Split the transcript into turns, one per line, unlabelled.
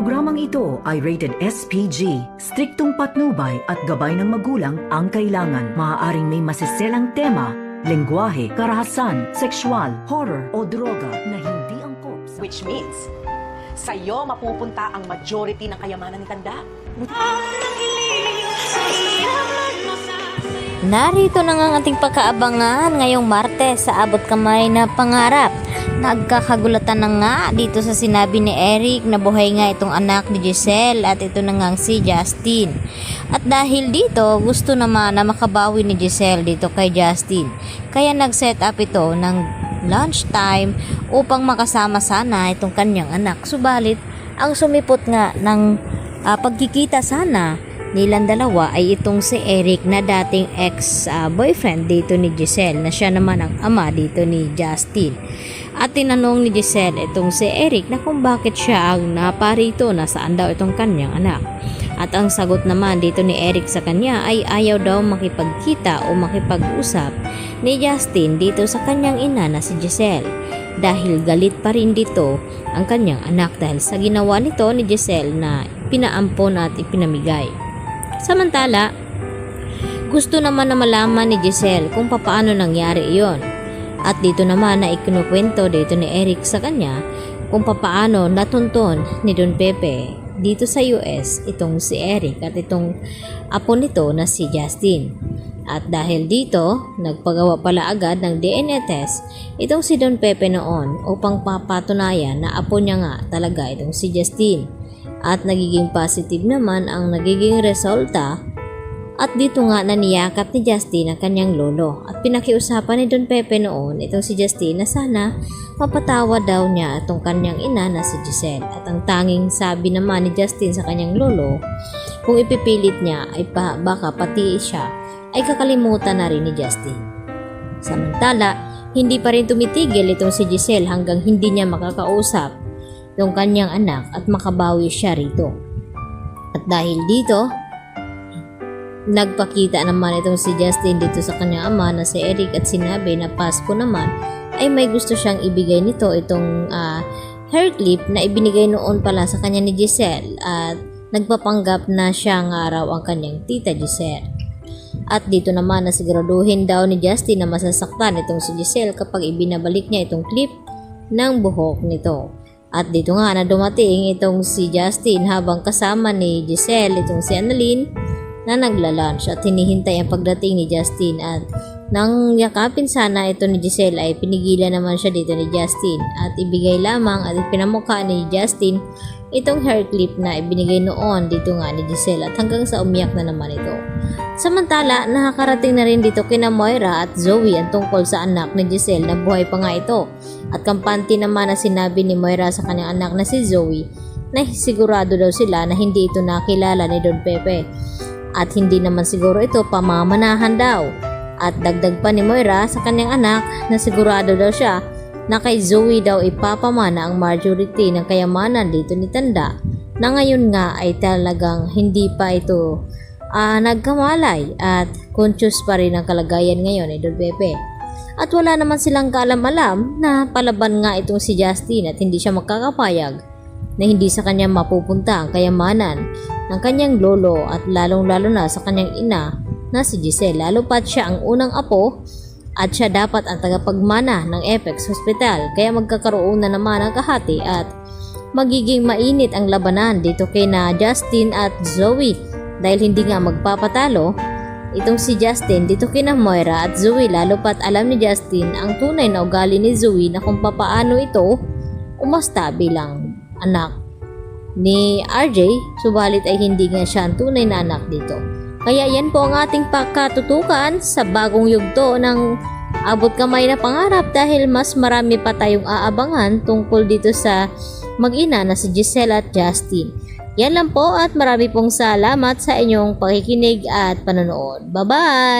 programang ito ay rated SPG. Striktong patnubay at gabay ng magulang ang kailangan. Maaaring may masiselang tema, lengguwahe, karahasan, sexual, horror o droga na hindi angkop sa...
Which means, sa'yo mapupunta ang majority ng kayamanan ni Tanda.
Narito na nga ang ating pagkaabangan ngayong Martes sa Abot Kamay na Pangarap. Nagkakagulatan na nga dito sa sinabi ni Eric na buhay nga itong anak ni Giselle at ito na nga si Justin. At dahil dito, gusto naman na makabawi ni Giselle dito kay Justin. Kaya nag-set up ito ng lunchtime upang makasama sana itong kanyang anak. Subalit, ang sumipot nga ng pagkikita sana nilang dalawa ay itong si Eric na dating ex-boyfriend dito ni Giselle na siya naman ang ama dito ni Justin. At tinanong ni Giselle itong si Eric na kung bakit siya ang naparito na saan daw itong kanyang anak. At ang sagot naman dito ni Eric sa kanya ay ayaw daw makipagkita o makipag-usap ni Justin dito sa kanyang ina na si Giselle. Dahil galit pa rin dito ang kanyang anak dahil sa ginawa nito ni Giselle na pinaampon at ipinamigay. Samantala, gusto naman na malaman ni Giselle kung paano nangyari iyon. At dito naman na ikinukwento dito ni Eric sa kanya kung paano natunton ni Don Pepe dito sa US itong si Eric at itong apo nito na si Justin. At dahil dito, nagpagawa pala agad ng DNA test itong si Don Pepe noon upang papatunayan na apo niya nga talaga itong si Justin. At nagiging positive naman ang nagiging resulta at dito nga naniyakap ni Justin ang kanyang lolo at pinakiusapan ni Don Pepe noon itong si Justin na sana mapatawad daw niya itong kanyang ina na si Giselle. At ang tanging sabi naman ni Justin sa kanyang lolo, kung ipipilit niya ay baka pati siya ay kakalimutan na rin ni Justin. Samantala, hindi pa rin tumitigil itong si Giselle hanggang hindi niya makakausap itong kanyang anak at makabawi siya rito. At dahil dito, nagpakita naman itong si Justin dito sa kanyang ama na si Eric at sinabi na Pasko naman ay may gusto siyang ibigay nito itong hair clip na ibinigay noon pala sa kanya ni Giselle at nagpapanggap na siya nga raw ang kanyang tita Giselle. At dito naman na siguraduhin daw ni Justin na masasaktan itong si Giselle kapag ibinabalik niya itong clip ng buhok nito. At dito nga na dumating itong si Justin habang kasama ni Giselle itong si Annalyn na nagla-lunch at hinihintay ang pagdating ni Justin at nang yakapin sana ito ni Giselle ay pinigilan naman siya dito ni Justin at ibigay lamang at pinamukha ni Justin itong hair clip na ibinigay noon dito nga ni Giselle at hanggang sa umiyak na naman ito. Samantala, nakakarating na rin dito kina Moira at Zoe ang tungkol sa anak ni Giselle na buhay pa nga ito. At kampante naman na sinabi ni Moira sa kanyang anak na si Zoe na sigurado daw sila na hindi ito nakilala ni Don Pepe. At hindi naman siguro ito pamamanahan daw. At dagdag pa ni Moira sa kanyang anak na sigurado daw siya na kay Zoe daw ipapamana ang majority ng kayamanan dito ni Tanda na ngayon nga ay talagang hindi pa ito nagkamalay at conscious pa rin ang kalagayan ngayon ni Don Pepe. At wala naman silang kaalam-alam na palaban nga itong si Justin at hindi siya makakapayag na hindi sa kanya mapupunta ang kayamanan ng kanyang lolo at lalong-lalo na sa kanyang ina na si Giselle. Lalo pat siya ang unang apo at siya dapat ang tagapagmana ng Apex Hospital. Kaya magkakaroon na naman ang kahati at magiging mainit ang labanan dito kay na Justin at Zoe dahil hindi nga magpapatalo itong si Justin dito kina Moira at Zoe. Lalo pat alam ni Justin ang tunay na ugali ni Zoe na kung papaano ito umasta bilang anak ni RJ, subalit ay hindi nga siya ang tunay na anak dito. Kaya yan po ang ating pagkatutukan sa bagong yugto ng Abot Kamay na Pangarap dahil mas marami pa tayong aabangan tungkol dito sa mag-ina na si Giselle at Justin. Yan lang po at marami pong salamat sa inyong pakikinig at panonood. Bye-bye!